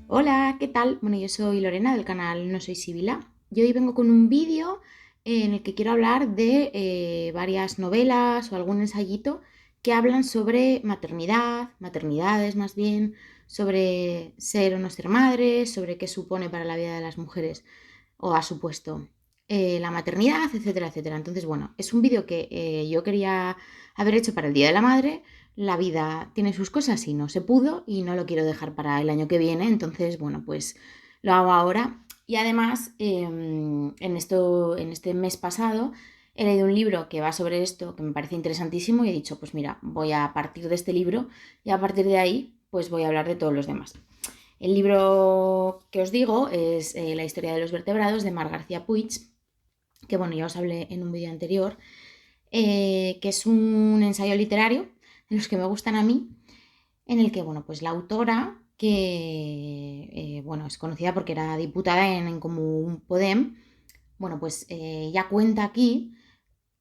Hola, ¿qué tal? Bueno, yo soy Lorena del canal No Soy Sibila y hoy vengo con un vídeo en el que quiero hablar de varias novelas o algún ensayito que hablan sobre maternidad, maternidades más bien, sobre ser o no ser madre, sobre qué supone para la vida de las mujeres o ha supuesto la maternidad, etcétera, etcétera. Entonces, bueno, es un vídeo que yo quería haber hecho para el Día de la Madre. La vida tiene sus cosas y no se pudo y no lo quiero dejar para el año que viene, entonces, bueno, pues lo hago ahora. Y además, en este mes pasado, he leído un libro que va sobre esto, que me parece interesantísimo y he dicho, pues mira, voy a partir de este libro y a partir de ahí, pues voy a hablar de todos los demás. El libro que os digo es La historia de los vertebrados de Mar García Puig, que bueno, ya os hablé en un vídeo anterior, que es un ensayo literario de los que me gustan a mí, en el que, bueno, pues la autora, que bueno, es conocida porque era diputada en Comú Podem, bueno, pues ya cuenta aquí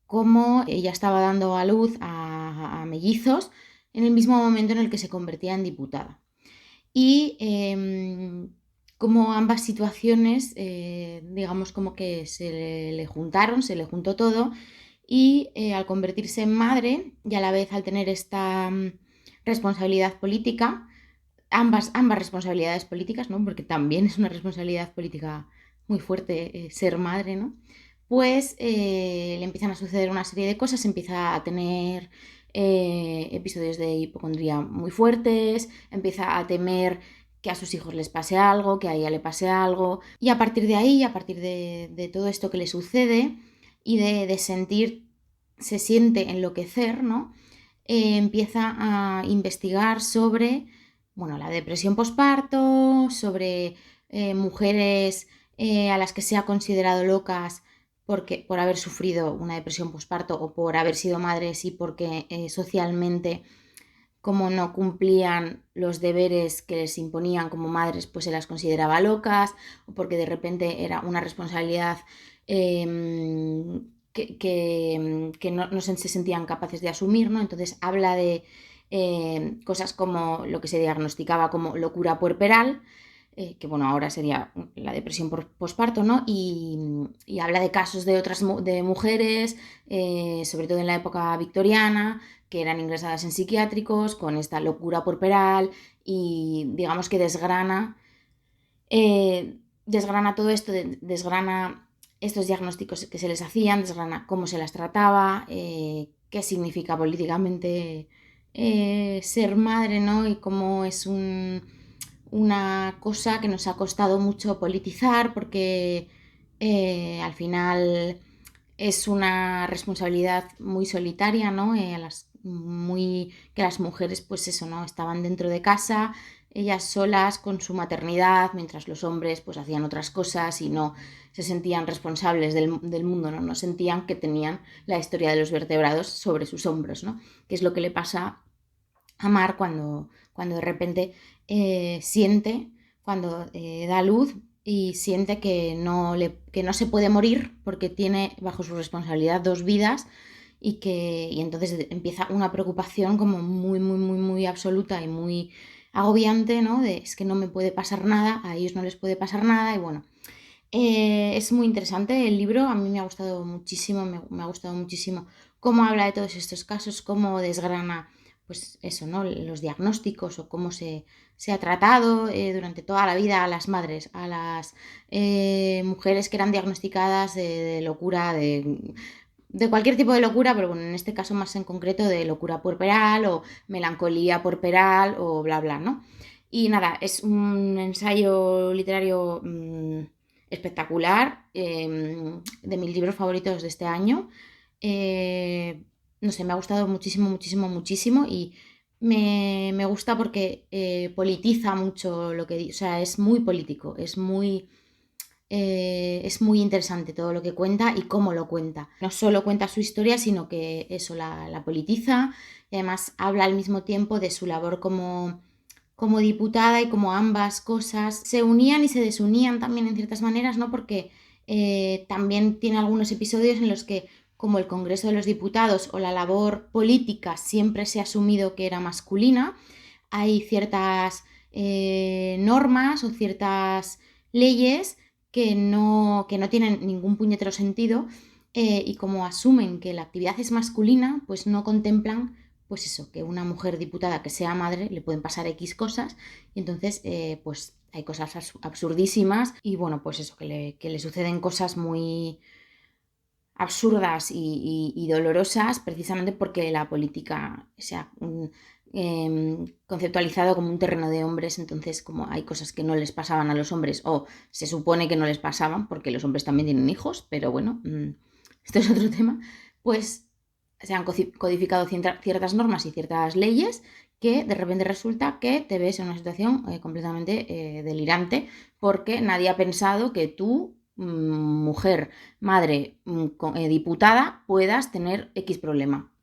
cómo ella estaba dando a luz a mellizos en el mismo momento en el que se convertía en diputada. Y como ambas situaciones, digamos como que le juntaron, se le juntó todo y al convertirse en madre y a la vez al tener esta responsabilidad política, ambas responsabilidades políticas, ¿no? Porque también es una responsabilidad política muy fuerte ser madre, ¿no? Pues le empiezan a suceder una serie de cosas, empieza a tener episodios de hipocondría muy fuertes, empieza a temer que a sus hijos les pase algo, que a ella le pase algo, y a partir de ahí, a partir de todo esto que le sucede y de sentir, se siente enloquecer, ¿no? Empieza a investigar sobre, bueno, la depresión posparto, sobre mujeres a las que se ha considerado locas por haber sufrido una depresión posparto o por haber sido madres y porque socialmente, como no cumplían los deberes que les imponían como madres, pues se las consideraba locas, o porque de repente era una responsabilidad que no se sentían capaces de asumir, ¿no? Entonces habla de cosas como lo que se diagnosticaba como locura puerperal, que bueno, ahora sería la depresión por posparto, ¿no? Y habla de casos de otras de mujeres, sobre todo en la época victoriana, que eran ingresadas en psiquiátricos con esta locura puerperal y digamos que desgrana todo esto, desgrana estos diagnósticos que se les hacían, desgrana cómo se las trataba, qué significa políticamente ser madre, ¿no? Y cómo es una cosa que nos ha costado mucho politizar porque al final es una responsabilidad muy solitaria, ¿no? Que las mujeres, pues eso, ¿no? Estaban dentro de casa, ellas solas con su maternidad, mientras los hombres pues hacían otras cosas y no se sentían responsables del mundo, ¿no? No sentían que tenían la historia de los vertebrados sobre sus hombros, ¿no? Que es lo que le pasa a Mar cuando de repente siente, cuando da luz y siente que no se puede morir porque tiene bajo su responsabilidad dos vidas y entonces empieza una preocupación como muy, muy, muy, muy absoluta y muy agobiante, ¿no? De es que no me puede pasar nada, a ellos no les puede pasar nada y bueno, es muy interesante el libro, a mí me ha gustado muchísimo, me ha gustado muchísimo cómo habla de todos estos casos, cómo desgrana, pues eso, ¿no? Los diagnósticos o cómo se ha tratado durante toda la vida a las madres, a las mujeres que eran diagnosticadas de locura, de cualquier tipo de locura, pero bueno, en este caso más en concreto de locura puerperal o melancolía puerperal o bla bla, ¿no? Y nada, es un ensayo literario espectacular, de mis libros favoritos de este año. No sé, me ha gustado muchísimo, muchísimo, muchísimo y me gusta porque politiza mucho lo que dice, o sea, es muy político, es muy interesante todo lo que cuenta y cómo lo cuenta. No solo cuenta su historia, sino que eso la politiza y además habla al mismo tiempo de su labor como diputada y como ambas cosas se unían y se desunían también en ciertas maneras, ¿no? Porque también tiene algunos episodios en los que, como el Congreso de los Diputados o la labor política siempre se ha asumido que era masculina, hay ciertas normas o ciertas leyes que no tienen ningún puñetero sentido, y como asumen que la actividad es masculina, pues no contemplan, pues eso, que una mujer diputada que sea madre le pueden pasar X cosas, y entonces pues hay cosas absurdísimas y bueno, pues eso, que le suceden cosas muy absurdas y dolorosas precisamente porque la política se ha conceptualizado como un terreno de hombres, entonces como hay cosas que no les pasaban a los hombres o se supone que no les pasaban porque los hombres también tienen hijos, pero bueno, esto es otro tema, pues se han codificado ciertas normas y ciertas leyes que de repente resulta que te ves en una situación completamente delirante porque nadie ha pensado que tú, mujer, madre, diputada, puedas tener X problema.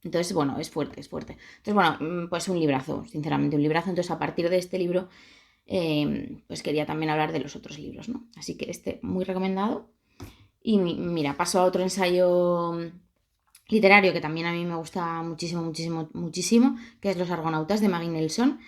Entonces, bueno, es fuerte, es fuerte. Entonces, bueno, pues un librazo, sinceramente, un librazo. Entonces, a partir de este libro, pues quería también hablar de los otros libros, ¿no? Así que este, muy recomendado. Y mira, paso a otro ensayo literario que también a mí me gusta muchísimo, muchísimo, muchísimo, que es Los Argonautas de Maggie Nelson,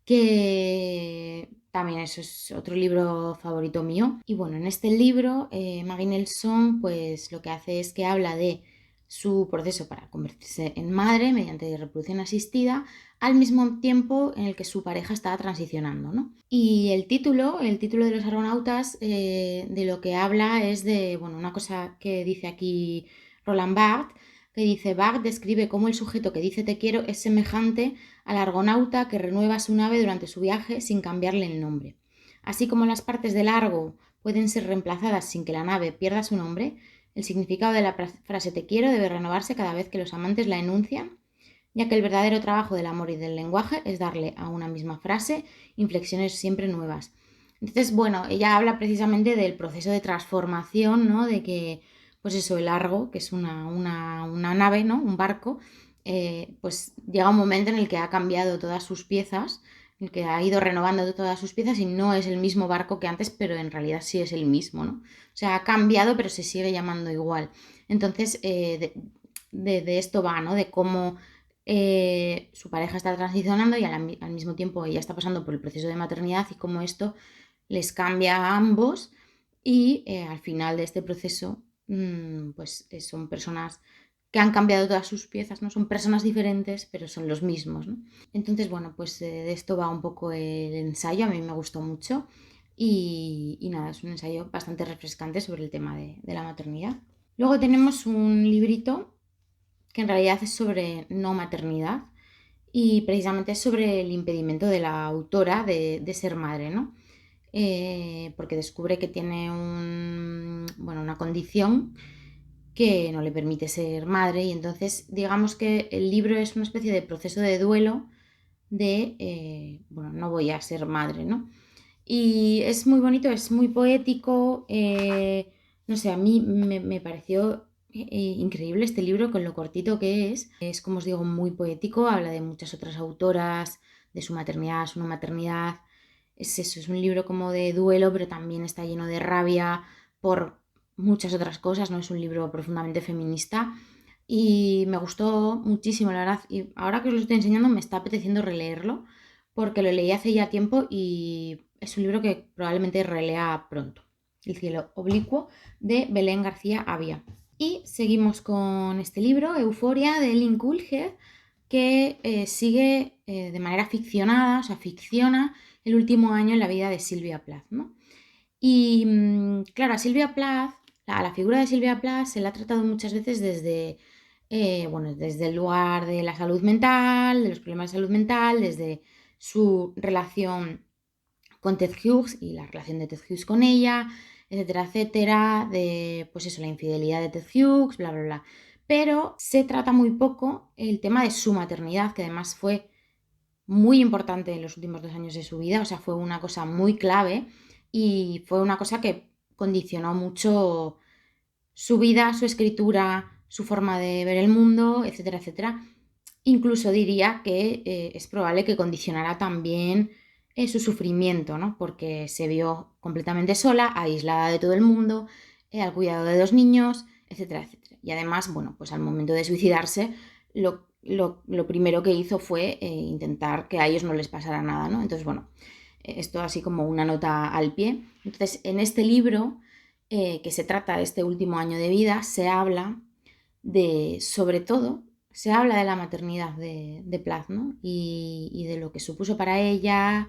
que también eso es otro libro favorito mío. Y bueno, en este libro Maggie Nelson pues lo que hace es que habla de su proceso para convertirse en madre mediante reproducción asistida al mismo tiempo en el que su pareja estaba transicionando, ¿no? Y el título de Los Argonautas, de lo que habla es de, bueno, una cosa que dice aquí Roland Barthes, que dice: Barthes describe cómo el sujeto que dice te quiero es semejante al argonauta que renueva su nave durante su viaje sin cambiarle el nombre. Así como las partes de largo pueden ser reemplazadas sin que la nave pierda su nombre, el significado de la frase te quiero debe renovarse cada vez que los amantes la enuncian, ya que el verdadero trabajo del amor y del lenguaje es darle a una misma frase inflexiones siempre nuevas. Entonces, bueno, ella habla precisamente del proceso de transformación, ¿no? De que, pues eso, el Argo, que es una nave, ¿no? Un barco, pues llega un momento en el que ha cambiado todas sus piezas, en el que ha ido renovando todas sus piezas y no es el mismo barco que antes, pero en realidad sí es el mismo, ¿no? O sea, ha cambiado, pero se sigue llamando igual. Entonces, de esto va, ¿no? De cómo su pareja está transicionando y al mismo tiempo ella está pasando por el proceso de maternidad y cómo esto les cambia a ambos y al final de este proceso pues son personas que han cambiado todas sus piezas, ¿no? Son personas diferentes, pero son los mismos, ¿no? Entonces, bueno, pues de esto va un poco el ensayo, a mí me gustó mucho y nada, es un ensayo bastante refrescante sobre el tema de la maternidad. Luego tenemos un librito que en realidad es sobre no maternidad y precisamente es sobre el impedimento de la autora de ser madre, ¿no? Porque descubre que tiene una condición que no le permite ser madre y entonces digamos que el libro es una especie de proceso de duelo de, no voy a ser madre, ¿no? Y es muy bonito, es muy poético, no sé, a mí me pareció increíble este libro con lo cortito que es. Es, como os digo, muy poético, habla de muchas otras autoras, de su maternidad, su no maternidad. Es eso, es un libro como de duelo, pero también está lleno de rabia por muchas otras cosas, no es un libro profundamente feminista. Y me gustó muchísimo, la verdad. Y ahora que os lo estoy enseñando me está apeteciendo releerlo porque lo leí hace ya tiempo y es un libro que probablemente relea pronto. El cielo oblicuo de Belén García Avia. Y seguimos con este libro, Euforia, de Ellen Coolhead, que sigue de manera ficcionada, o sea, ficciona el último año en la vida de Sylvia Plath, ¿no? Y claro, a Sylvia Plath, a la figura de Sylvia Plath se la ha tratado muchas veces desde el lugar de la salud mental, de los problemas de salud mental, desde su relación con Ted Hughes y la relación de Ted Hughes con ella, etcétera, etcétera, de pues eso, la infidelidad de Ted Hughes, bla, bla, bla. Pero se trata muy poco el tema de su maternidad, que además fue muy importante en los últimos 2 años de su vida, o sea, fue una cosa muy clave y fue una cosa que condicionó mucho su vida, su escritura, su forma de ver el mundo, etcétera, etcétera. Incluso diría que es probable que condicionara también su sufrimiento, ¿no? Porque se vio completamente sola, aislada de todo el mundo, al cuidado de 2 niños, etcétera, etcétera. Y además, bueno, pues al momento de suicidarse, lo primero que hizo fue intentar que a ellos no les pasara nada, ¿no? Entonces, bueno, esto así como una nota al pie. Entonces, en este libro, que se trata de este último año de vida, se habla sobre todo, se habla de la maternidad de Plath, ¿no? Y de lo que supuso para ella.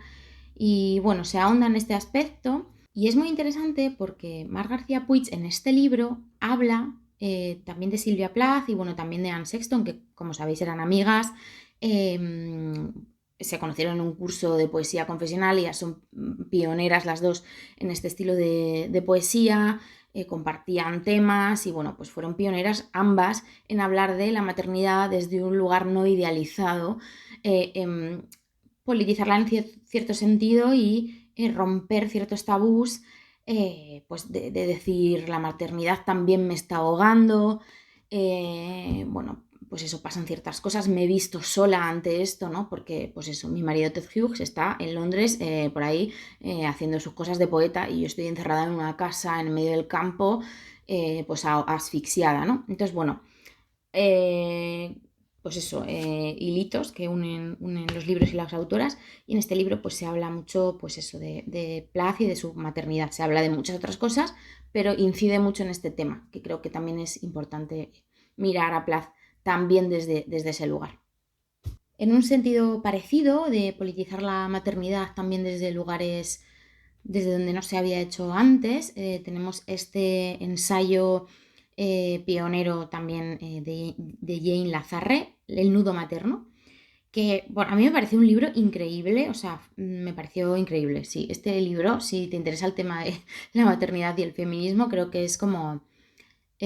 Y bueno, se ahonda en este aspecto. Y es muy interesante porque Mar García Puig en este libro habla también de Silvia Plath y bueno, también de Anne Sexton, que como sabéis eran amigas. Se conocieron en un curso de poesía confesional y ya son pioneras las dos en este estilo de poesía. Compartían temas y bueno, pues fueron pioneras ambas en hablar de la maternidad desde un lugar no idealizado, politizarla en cierto sentido y romper ciertos tabús, pues de decir la maternidad también me está ahogando, bueno, pues eso, pasan ciertas cosas, me he visto sola ante esto, ¿no? Porque, pues eso, mi marido Ted Hughes está en Londres, por ahí, haciendo sus cosas de poeta y yo estoy encerrada en una casa en medio del campo, pues asfixiada, ¿no? Entonces, bueno, eh, pues eso, hilitos que unen los libros y las autoras, y en este libro pues se habla mucho, pues eso, de Plath y de su maternidad, se habla de muchas otras cosas, pero incide mucho en este tema, que creo que también es importante mirar a Plath también desde ese lugar. En un sentido parecido, de politizar la maternidad también desde lugares desde donde no se había hecho antes, tenemos este ensayo pionero también de Jane Lazarre, El nudo materno, que bueno, a mí me pareció un libro increíble, o sea, me pareció increíble, sí. Este libro, si te interesa el tema de la maternidad y el feminismo, creo que es como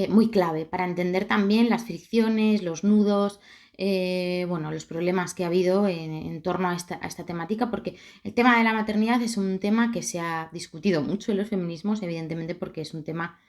muy clave para entender también las fricciones, los nudos, bueno, los problemas que ha habido en torno a esta temática, porque el tema de la maternidad es un tema que se ha discutido mucho en los feminismos, evidentemente porque es un tema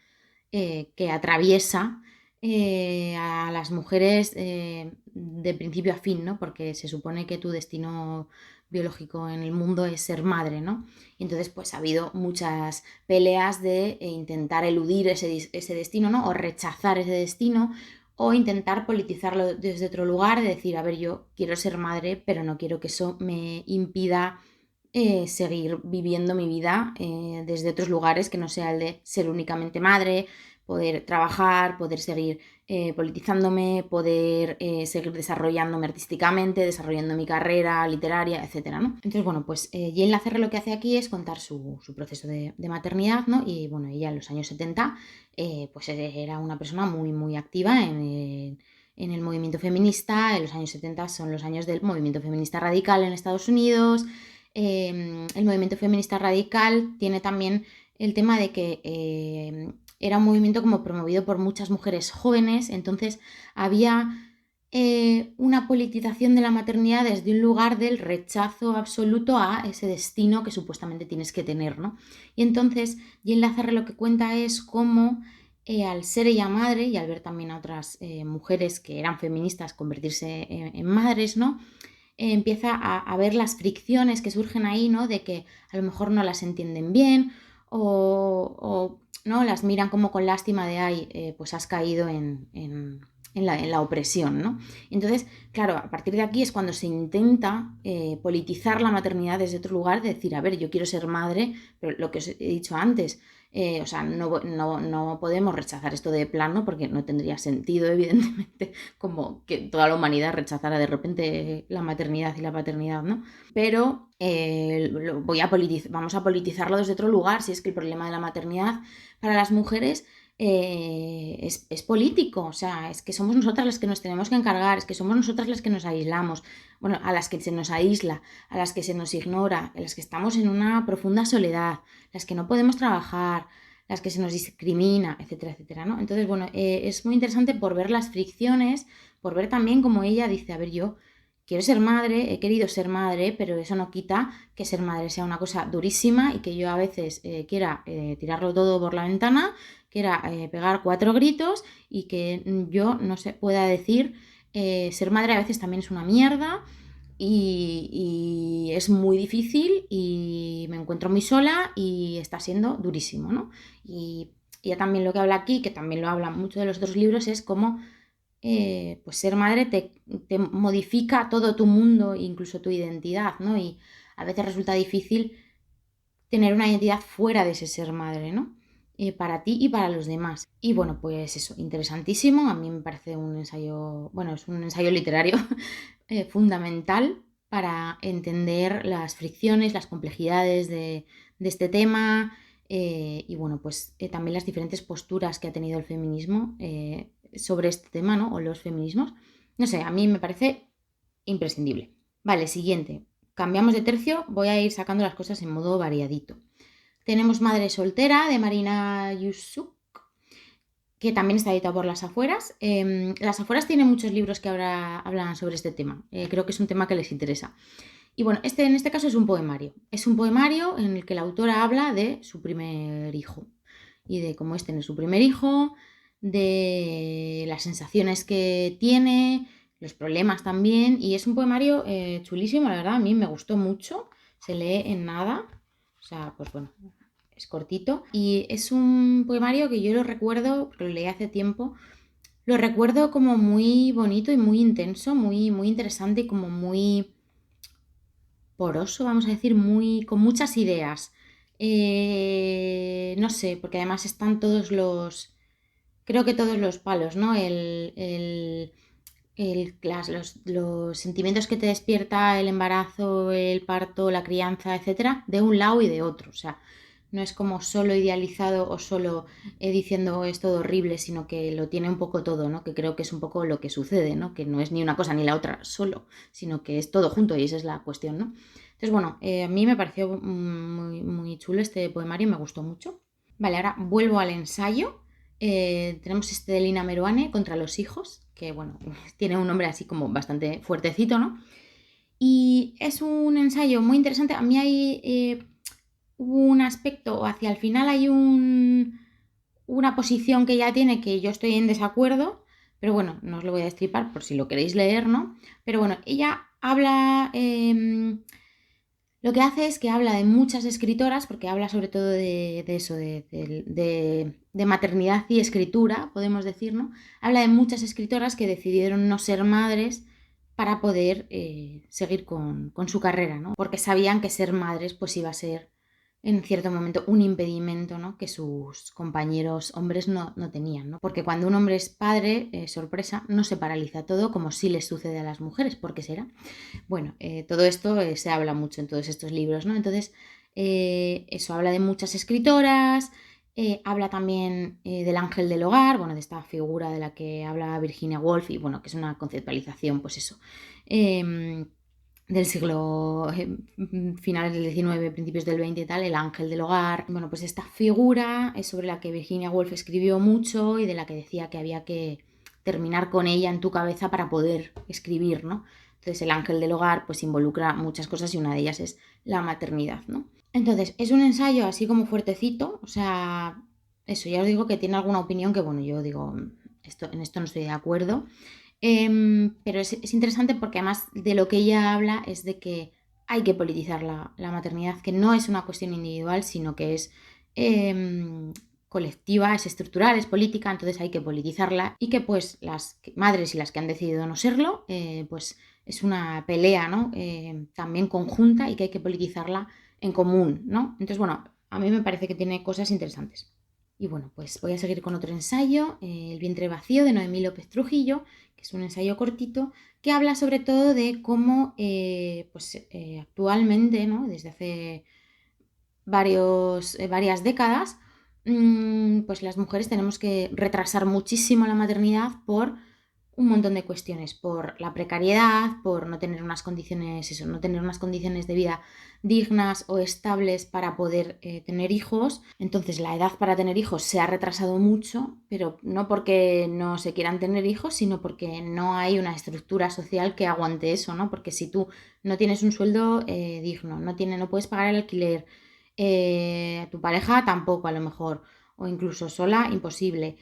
que atraviesa a las mujeres de principio a fin, ¿no? Porque se supone que tu destino biológico en el mundo es ser madre, ¿no? Y entonces pues ha habido muchas peleas de intentar eludir ese destino, ¿no? O rechazar ese destino o intentar politizarlo desde otro lugar, de decir, a ver, yo quiero ser madre, pero no quiero que eso me impida seguir viviendo mi vida desde otros lugares que no sea el de ser únicamente madre, poder trabajar, poder seguir politizándome, poder seguir desarrollándome artísticamente, desarrollando mi carrera literaria, etcétera, ¿no? Entonces, bueno, pues Jane Lacerre lo que hace aquí es contar su proceso de maternidad, ¿no? Y bueno, ella en los años 70 pues era una persona muy, muy activa en el movimiento feminista. En los años 70 son los años del movimiento feminista radical en Estados Unidos. El movimiento feminista radical tiene también el tema de que era un movimiento como promovido por muchas mujeres jóvenes, entonces había una politización de la maternidad desde un lugar del rechazo absoluto a ese destino que supuestamente tienes que tener, ¿no? Y entonces Jane Lazarre lo que cuenta es cómo al ser ella madre y al ver también a otras mujeres que eran feministas convertirse en madres, ¿no? Empieza a ver las fricciones que surgen ahí, ¿no? De que a lo mejor no las entienden bien o ¿no? Las miran como con lástima de, ay, pues has caído en la opresión, ¿no? Entonces, claro, a partir de aquí es cuando se intenta politizar la maternidad desde otro lugar, de decir, a ver, yo quiero ser madre, pero lo que os he dicho antes, o sea, no podemos rechazar esto de plano porque no tendría sentido, evidentemente, como que toda la humanidad rechazara de repente la maternidad y la paternidad, ¿no? Pero vamos a politizarlo desde otro lugar, si es que el problema de la maternidad para las mujeres es político, o sea, es que somos nosotras las que nos tenemos que encargar, es que somos nosotras las que nos aislamos, bueno, a las que se nos aísla, a las que se nos ignora, a las que estamos en una profunda soledad, las que no podemos trabajar, las que se nos discrimina, etcétera, etcétera, ¿no? Entonces, bueno, es muy interesante por ver las fricciones, por ver también como ella dice, a ver, yo quiero ser madre, he querido ser madre, pero eso no quita que ser madre sea una cosa durísima y que yo a veces quiera tirarlo todo por la ventana, quiera pegar 4 gritos y que yo no se pueda decir ser madre a veces también es una mierda y es muy difícil y me encuentro muy sola y está siendo durísimo, ¿no? Y ya también lo que habla aquí, que también lo hablan mucho de los otros libros, es cómo pues ser madre te modifica todo tu mundo, incluso tu identidad, ¿no? Y a veces resulta difícil tener una identidad fuera de ese ser madre, ¿no? Para ti y para los demás. Y bueno, pues eso, interesantísimo. A mí me parece un ensayo, bueno, es un ensayo literario fundamental para entender las fricciones, las complejidades de este tema y bueno, pues también las diferentes posturas que ha tenido el feminismo sobre este tema, ¿no? O los feminismos. No sé, a mí me parece imprescindible. Vale, siguiente. Cambiamos de tercio, voy a ir sacando las cosas en modo variadito. Tenemos Madre soltera de Marina Yusuk, que también está editado por Las Afueras. Las Afueras tiene muchos libros que ahora hablan sobre este tema. Creo que es un tema que les interesa. Y bueno, en este caso es un poemario. Es un poemario en el que la autora habla de su primer hijo y de cómo es tener su primer hijo, de las sensaciones que tiene, los problemas también. Y es un poemario chulísimo, la verdad, a mí me gustó mucho. Se lee en nada. O sea, pues bueno, es cortito. Y es un poemario que yo lo recuerdo, porque lo leí hace tiempo, lo recuerdo como muy bonito y muy intenso, muy, muy interesante y como muy poroso, vamos a decir, muy, con muchas ideas. No sé, porque además están creo que todos los palos, ¿no? Los sentimientos que te despierta el embarazo, el parto, la crianza, etcétera, de un lado y de otro. O sea, no es como solo idealizado o solo diciendo es todo horrible, sino que lo tiene un poco todo, ¿no? Que creo que es un poco lo que sucede, ¿no? Que no es ni una cosa ni la otra solo, sino que es todo junto y esa es la cuestión, ¿no? Entonces, bueno, a mí me pareció muy, muy chulo este poemario, me gustó mucho. Vale, ahora vuelvo al ensayo. Tenemos este de Lina Meruane, Contra los hijos, que bueno, tiene un nombre así como bastante fuertecito, ¿no? Y es un ensayo muy interesante. A mí hay un aspecto, hacia el final hay una posición que ella tiene que yo estoy en desacuerdo, pero bueno, no os lo voy a destripar por si lo queréis leer, ¿no? Pero bueno, ella habla... lo que hace es que habla de muchas escritoras, porque habla sobre todo de eso, de maternidad y escritura, podemos decir, ¿no? Habla de muchas escritoras que decidieron no ser madres para poder seguir con su carrera, ¿no? Porque sabían que ser madres pues iba a ser en cierto momento un impedimento, ¿no? Que sus compañeros hombres no tenían, ¿no? Porque cuando un hombre es padre, sorpresa, no se paraliza todo como sí les sucede a las mujeres. ¿Por qué será? Bueno, todo esto se habla mucho en todos estos libros, ¿no? Entonces, eso habla de muchas escritoras, habla también del ángel del hogar, bueno, de esta figura de la que habla Virginia Woolf y bueno, que es una conceptualización, pues eso, del siglo finales del XIX, principios del XX y tal, el ángel del hogar. Bueno, pues esta figura es sobre la que Virginia Woolf escribió mucho y de la que decía que había que terminar con ella en tu cabeza para poder escribir, ¿no? Entonces el ángel del hogar pues involucra muchas cosas y una de ellas es la maternidad, ¿no? Entonces es un ensayo así como fuertecito, o sea, eso ya os digo que tiene alguna opinión que bueno, yo digo, en esto no estoy de acuerdo, pero es interesante porque además de lo que ella habla es de que hay que politizar la maternidad, que no es una cuestión individual, sino que es colectiva, es estructural, es política, entonces hay que politizarla y que pues las madres y las que han decidido no serlo, pues es una pelea, ¿no? También conjunta y que hay que politizarla en común, ¿no? Entonces, bueno, a mí me parece que tiene cosas interesantes. Y bueno, pues voy a seguir con otro ensayo, El vientre vacío de Noemí López Trujillo, que es un ensayo cortito, que habla sobre todo de cómo pues, actualmente, ¿no? Desde hace varias décadas, pues las mujeres tenemos que retrasar muchísimo la maternidad por un montón de cuestiones, por la precariedad, por no tener unas condiciones, eso, no tener unas condiciones de vida dignas o estables para poder tener hijos. Entonces la edad para tener hijos se ha retrasado mucho, pero no porque no se quieran tener hijos, sino porque no hay una estructura social que aguante eso, ¿no? Porque si tú no tienes un sueldo digno, no puedes pagar el alquiler, tu pareja tampoco a lo mejor, o incluso sola, imposible.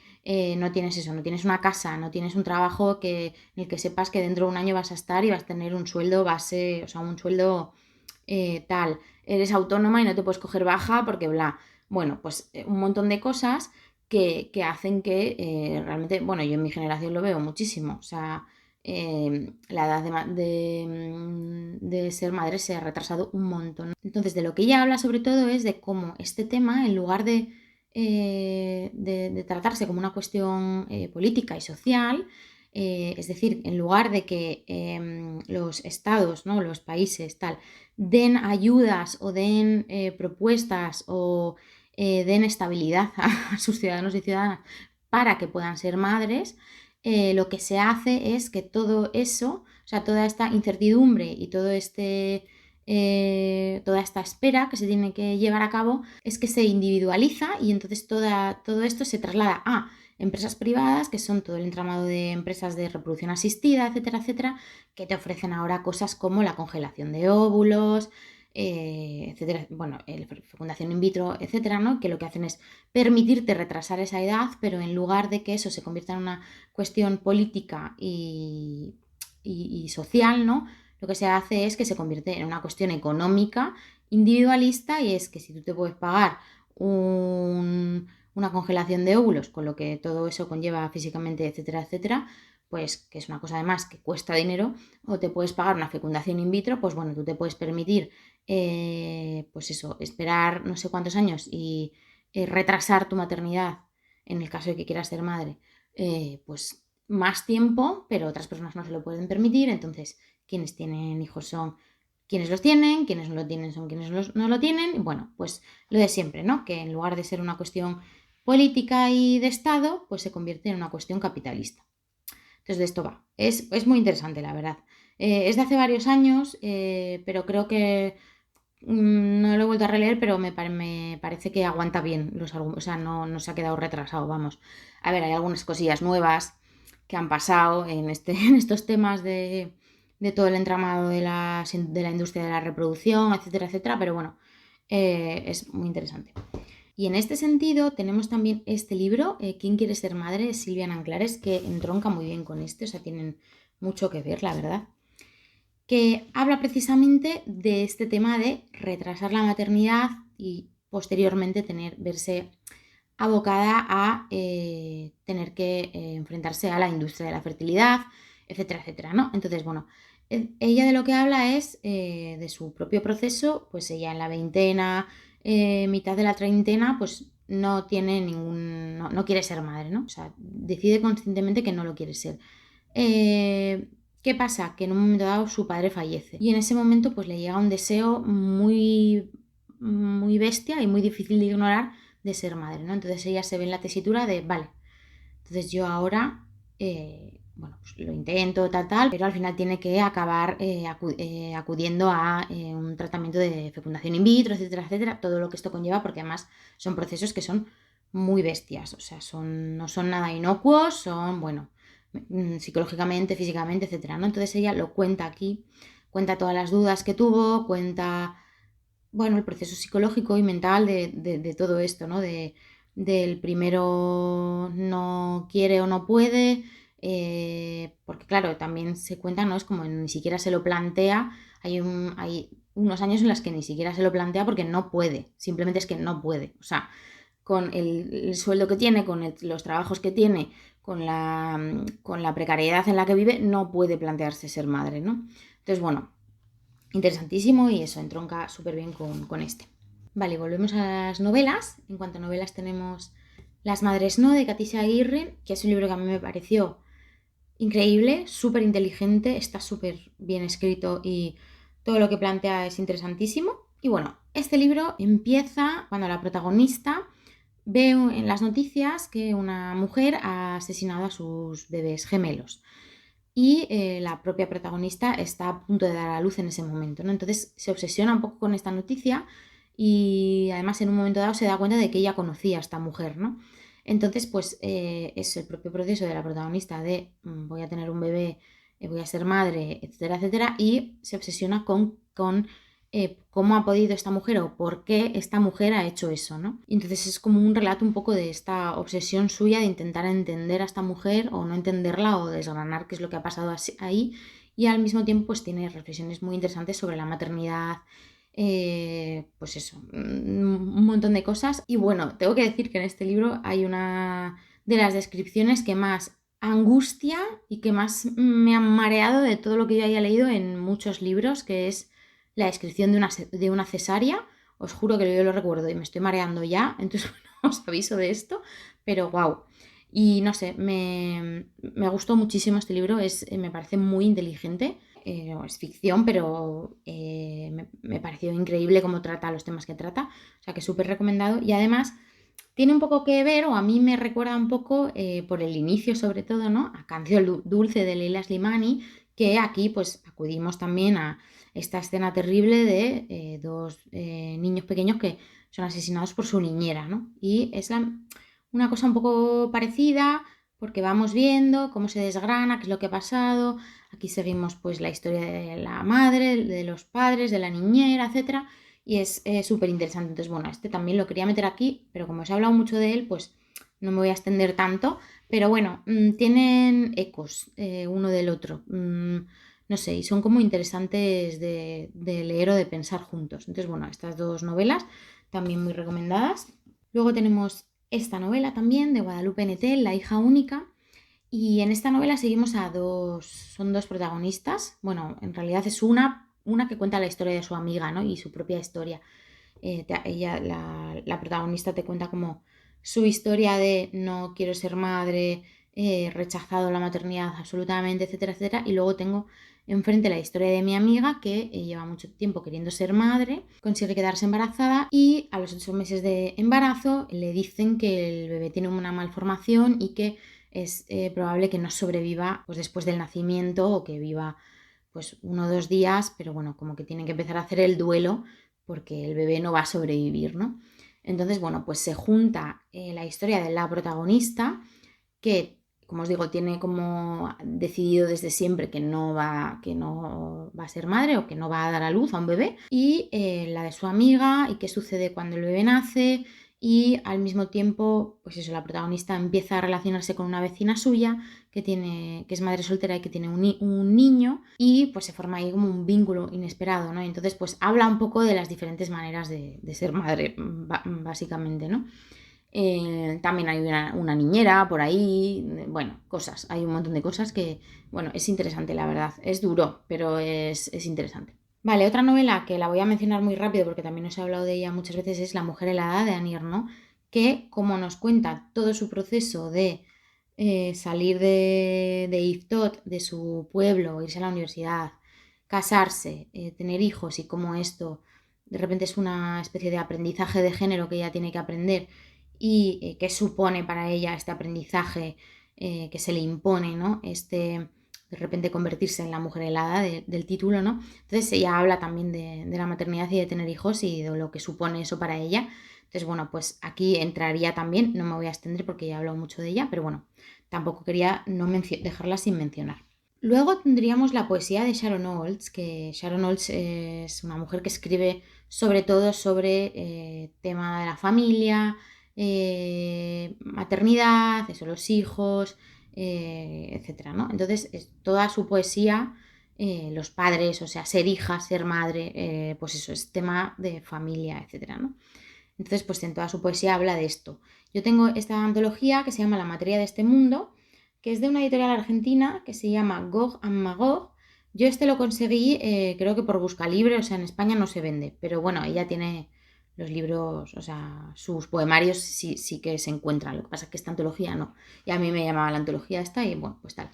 No tienes eso, no tienes una casa, no tienes un trabajo en el que sepas que dentro de un año vas a estar y vas a tener un sueldo base, o sea, un sueldo tal. Eres autónoma y no te puedes coger baja porque bla. Bueno, pues un montón de cosas que hacen que realmente, bueno, yo en mi generación lo veo muchísimo, o sea, la edad de ser madre se ha retrasado un montón. Entonces, de lo que ella habla sobre todo es de cómo este tema, en lugar de tratarse como una cuestión política y social, es decir, en lugar de que los estados, ¿no? Los países, tal, den ayudas o den propuestas o den estabilidad a sus ciudadanos y ciudadanas para que puedan ser madres, lo que se hace es que todo eso, o sea, toda esta incertidumbre y toda esta espera que se tiene que llevar a cabo, es que se individualiza y entonces todo esto se traslada a empresas privadas, que son todo el entramado de empresas de reproducción asistida, etcétera, etcétera, que te ofrecen ahora cosas como la congelación de óvulos, etcétera, bueno, fecundación in vitro, etcétera, ¿no? Que lo que hacen es permitirte retrasar esa edad, pero en lugar de que eso se convierta en una cuestión política y social, ¿no? Lo que se hace es que se convierte en una cuestión económica, individualista, y es que si tú te puedes pagar una congelación de óvulos, con lo que todo eso conlleva físicamente, etcétera, etcétera, pues que es una cosa además que cuesta dinero, o te puedes pagar una fecundación in vitro, pues bueno, tú te puedes permitir, pues eso, esperar no sé cuántos años y retrasar tu maternidad, en el caso de que quieras ser madre, pues más tiempo, pero otras personas no se lo pueden permitir, entonces quienes tienen hijos son quienes los tienen, quienes no lo tienen son quienes no lo tienen, y bueno, pues lo de siempre, ¿no? Que en lugar de ser una cuestión política y de Estado, pues se convierte en una cuestión capitalista. Entonces de esto va. Es muy interesante, la verdad. Es de hace varios años, pero creo que no lo he vuelto a releer, pero me parece que aguanta bien los argumentos, o sea, no se ha quedado retrasado, vamos. A ver, hay algunas cosillas nuevas que han pasado en estos temas de todo el entramado de la industria de la reproducción, etcétera, etcétera, pero bueno, es muy interesante. Y en este sentido tenemos también este libro, ¿Quién quiere ser madre?, de Silvia Nanclares, que entronca muy bien con este, o sea, tienen mucho que ver, la verdad, que habla precisamente de este tema de retrasar la maternidad y posteriormente verse abocada a tener que enfrentarse a la industria de la fertilidad, etcétera, etcétera, ¿no? Entonces, bueno, ella de lo que habla es de su propio proceso, pues ella en la veintena, mitad de la treintena, pues no tiene no quiere ser madre, ¿no? O sea, decide conscientemente que no lo quiere ser. ¿Qué pasa? Que en un momento dado su padre fallece y en ese momento pues le llega un deseo muy, muy bestia y muy difícil de ignorar de ser madre, ¿no? Entonces ella se ve en la tesitura de, vale, entonces yo ahora, bueno, pues lo intento, tal, pero al final tiene que acabar acudiendo a un tratamiento de fecundación in vitro, etcétera, etcétera, todo lo que esto conlleva, porque además son procesos que son muy bestias, o sea, no son nada inocuos, son, bueno, psicológicamente, físicamente, etcétera, ¿no? Entonces ella lo cuenta aquí, cuenta todas las dudas que tuvo, cuenta, bueno, el proceso psicológico y mental de todo esto, ¿no? Del primero no quiere o no puede, porque claro, también se cuenta, ¿no? Es como ni siquiera se lo plantea, hay unos años en los que ni siquiera se lo plantea porque no puede, simplemente es que no puede, o sea, con el sueldo que tiene, con los trabajos que tiene, con la precariedad en la que vive, no puede plantearse ser madre, ¿no? Entonces, bueno, interesantísimo y eso entronca súper bien con este. Vale, volvemos a las novelas. En cuanto a novelas tenemos Las Madres No, de Katissa Aguirre, que es un libro que a mí me pareció increíble, súper inteligente, está súper bien escrito y todo lo que plantea es interesantísimo. Y bueno, este libro empieza cuando la protagonista ve en las noticias que una mujer ha asesinado a sus bebés gemelos y la propia protagonista está a punto de dar a luz en ese momento, ¿no? Entonces se obsesiona un poco con esta noticia y además en un momento dado se da cuenta de que ella conocía a esta mujer, ¿no? Entonces pues es el propio proceso de la protagonista de voy a tener un bebé, voy a ser madre, etcétera, etcétera, y se obsesiona con cómo ha podido esta mujer o por qué esta mujer ha hecho eso, ¿no? Y entonces es como un relato un poco de esta obsesión suya de intentar entender a esta mujer o no entenderla o desgranar qué es lo que ha pasado ahí, y al mismo tiempo pues tiene reflexiones muy interesantes sobre la maternidad, pues eso, un montón de cosas. Y bueno, tengo que decir que en este libro hay una de las descripciones que más angustia y que más me han mareado de todo lo que yo haya leído en muchos libros, que es la descripción de una cesárea. Os juro que yo lo recuerdo y me estoy mareando ya, entonces bueno, os aviso de esto, pero wow. Y no sé, me gustó muchísimo este libro, me parece muy inteligente. Es ficción, pero me pareció increíble cómo trata los temas que trata, o sea que súper recomendado. Y además tiene un poco que ver, o a mí me recuerda un poco, por el inicio sobre todo, ¿no? A Canción Dulce de Leila Slimani, que aquí pues acudimos también a esta escena terrible de dos niños pequeños que son asesinados por su niñera, ¿no? Y es una cosa un poco parecida porque vamos viendo cómo se desgrana, qué es lo que ha pasado. Aquí seguimos pues la historia de la madre, de los padres, de la niñera, etcétera, y es súper interesante. Entonces, bueno, este también lo quería meter aquí, pero como os he hablado mucho de él, pues no me voy a extender tanto. Pero bueno, tienen ecos uno del otro. No sé, y son como interesantes de leer o de pensar juntos. Entonces, bueno, estas dos novelas también muy recomendadas. Luego tenemos esta novela también de Guadalupe Nettel, La hija única. Y en esta novela seguimos son dos protagonistas. Bueno, en realidad es una que cuenta la historia de su amiga, ¿no? Y su propia historia. La protagonista te cuenta como su historia de no quiero ser madre, rechazado la maternidad absolutamente, etcétera, etcétera. Y luego tengo enfrente la historia de mi amiga que lleva mucho tiempo queriendo ser madre, consigue quedarse embarazada y a los 8 meses de embarazo le dicen que el bebé tiene una malformación y que es probable que no sobreviva pues, después del nacimiento o que viva pues 1 o 2 días, pero bueno, como que tienen que empezar a hacer el duelo porque el bebé no va a sobrevivir, ¿no? Entonces, bueno, pues se junta la historia de la protagonista que, como os digo, tiene como decidido desde siempre que no va a ser madre o que no va a dar a luz a un bebé, y la de su amiga y qué sucede cuando el bebé nace. Y al mismo tiempo, pues eso, la protagonista empieza a relacionarse con una vecina suya que es madre soltera y que tiene un niño, y pues se forma ahí como un vínculo inesperado, ¿no? Y entonces pues habla un poco de las diferentes maneras de ser madre, básicamente, ¿no? También hay una niñera por ahí, bueno, cosas, hay un montón de cosas que, bueno, es interesante, la verdad. Es duro, pero es interesante. Vale, otra novela que la voy a mencionar muy rápido porque también os he hablado de ella muchas veces es La mujer helada de Annie Ernaux, que como nos cuenta todo su proceso de salir de Yvetot, de su pueblo, irse a la universidad, casarse, tener hijos y cómo esto de repente es una especie de aprendizaje de género que ella tiene que aprender y qué supone para ella este aprendizaje que se le impone, ¿no? De repente convertirse en la mujer helada del título, ¿no? Entonces ella habla también de la maternidad y de tener hijos y de lo que supone eso para ella. Entonces, bueno, pues aquí entraría también, no me voy a extender porque ya he hablado mucho de ella, pero bueno, tampoco quería no dejarla sin mencionar. Luego tendríamos la poesía de Sharon Olds, que Sharon Olds es una mujer que escribe sobre todo sobre tema de la familia, maternidad, eso, los hijos, etcétera, ¿no? Entonces, toda su poesía, los padres, o sea, ser hija, ser madre, pues eso, es tema de familia, etcétera, ¿no? Entonces, pues en toda su poesía habla de esto. Yo tengo esta antología que se llama La materia de este mundo, que es de una editorial argentina que se llama Gog and Magog. Yo este lo conseguí, creo que por Buscalibre, o sea, en España no se vende, pero bueno, ella tiene los libros, o sea, sus poemarios sí que se encuentran, lo que pasa es que esta antología no. Y a mí me llamaba la antología esta y bueno, pues tal.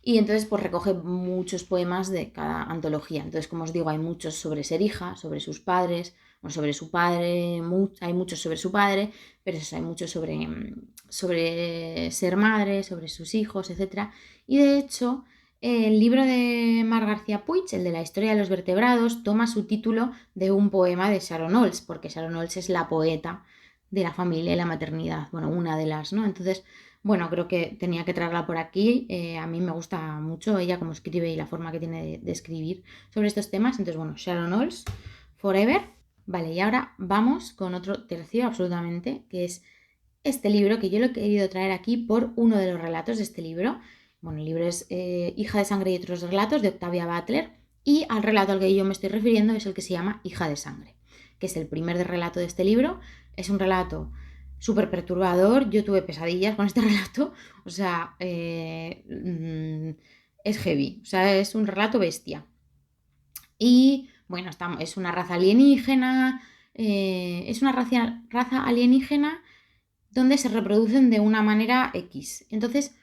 Y entonces pues recoge muchos poemas de cada antología. Entonces, como os digo, hay muchos sobre ser hija, sobre sus padres, bueno, sobre su padre, hay muchos sobre su padre, pero eso, hay muchos sobre ser madre, sobre sus hijos, etc. Y de hecho, el libro de Mar García Puig, el de la historia de los vertebrados, toma su título de un poema de Sharon Olds, porque Sharon Olds es la poeta de la familia y la maternidad, bueno, una de las, ¿no? Entonces, bueno, creo que tenía que traerla por aquí. A mí me gusta mucho ella como escribe y la forma que tiene de escribir sobre estos temas. Entonces, bueno, Sharon Olds, Forever. Vale, y ahora vamos con otro tercio absolutamente, que es este libro, que yo lo he querido traer aquí por uno de los relatos de este libro. Bueno, el libro es Hija de sangre y otros relatos de Octavia Butler, Y al relato al que yo me estoy refiriendo es el que se llama Hija de Sangre, que es el primer relato de este libro. Es un relato súper perturbador. Yo tuve pesadillas con este relato. O sea, es heavy. O sea, es un relato bestia. Y bueno, es una raza alienígena. Es una raza alienígena donde se reproducen de una manera X. Entonces,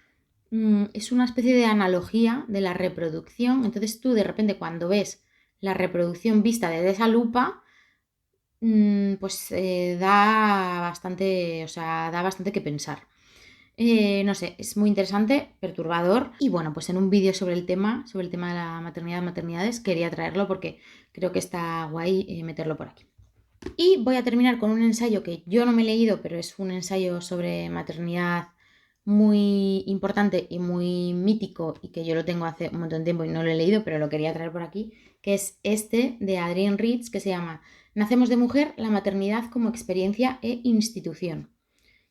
es una especie de analogía de la reproducción. Entonces tú de repente cuando ves la reproducción vista desde esa lupa, pues da bastante, o sea, da bastante que pensar. No sé, es muy interesante, perturbador. Y bueno, pues en un vídeo sobre el tema de la maternidad, maternidades, quería traerlo porque creo que está guay meterlo por aquí. Y voy a terminar con un ensayo que yo no me he leído, pero es un ensayo sobre maternidad muy importante y muy mítico y que yo lo tengo hace un montón de tiempo y no lo he leído, pero lo quería traer por aquí, que es este de Adrienne Rich, que se llama Nacemos de mujer, la maternidad como experiencia e institución.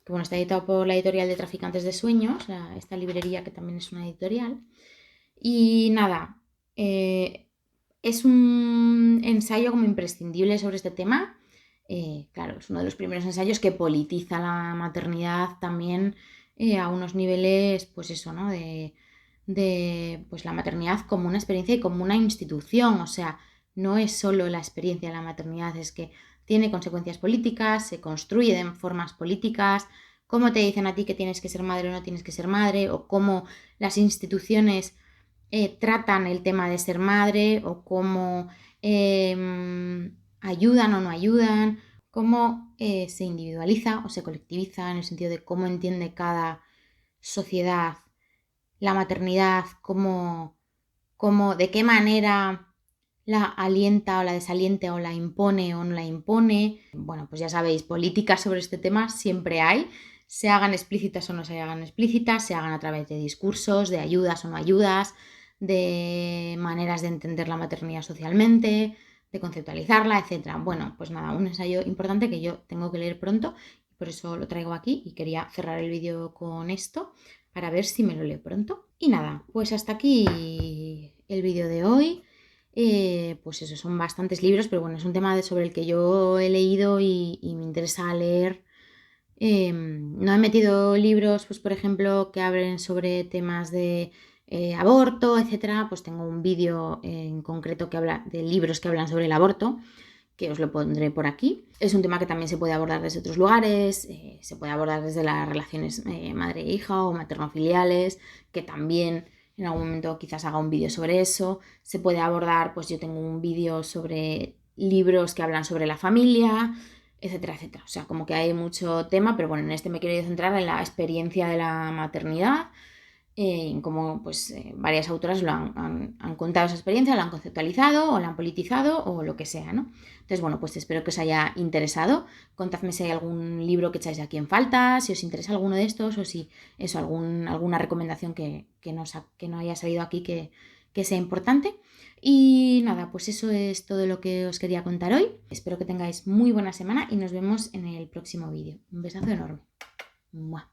Que bueno, está editado por la editorial de Traficantes de Sueños, esta librería que también es una editorial. Y nada, es un ensayo como imprescindible sobre este tema. Claro, es uno de los primeros ensayos que politiza la maternidad también a unos niveles, pues eso, ¿no? De pues la maternidad como una experiencia y como una institución. O sea, no es solo la experiencia de la maternidad, es que tiene consecuencias políticas, se construye de formas políticas, cómo te dicen a ti que tienes que ser madre o no tienes que ser madre, o cómo las instituciones tratan el tema de ser madre o cómo ayudan o no ayudan, cómo se individualiza o se colectiviza en el sentido de cómo entiende cada sociedad la maternidad, de qué manera la alienta o la desalienta o la impone o no la impone. Bueno, pues ya sabéis, políticas sobre este tema siempre hay, se hagan explícitas o no se hagan explícitas, se hagan a través de discursos, de ayudas o no ayudas, de maneras de entender la maternidad socialmente, de conceptualizarla, etc. Bueno, pues nada, un ensayo importante que yo tengo que leer pronto, por eso lo traigo aquí y quería cerrar el vídeo con esto para ver si me lo leo pronto. Y nada, pues hasta aquí el vídeo de hoy. Pues eso, son bastantes libros, pero bueno, es un tema sobre el que yo he leído y me interesa leer. No he metido libros, pues por ejemplo, que hablen sobre temas de aborto, etcétera. Pues tengo un vídeo en concreto que habla de libros que hablan sobre el aborto, que os lo pondré por aquí. Es un tema que también se puede abordar desde otros lugares, se puede abordar desde las relaciones madre-hija o materno-filiales, que también en algún momento quizás haga un vídeo sobre eso. Se puede abordar, pues yo tengo un vídeo sobre libros que hablan sobre la familia, etcétera, etcétera. O sea, como que hay mucho tema, pero bueno, en este me quiero centrar en la experiencia de la maternidad, en cómo pues, varias autoras han contado esa experiencia, la han conceptualizado o la han politizado o lo que sea, ¿no? Entonces, bueno, pues espero que os haya interesado. Contadme si hay algún libro que echáis aquí en falta, si os interesa alguno de estos o si eso, alguna recomendación que no haya salido aquí que sea importante. Y nada, pues eso es todo lo que os quería contar hoy. Espero que tengáis muy buena semana y nos vemos en el próximo vídeo. Un besazo enorme. ¡Mua!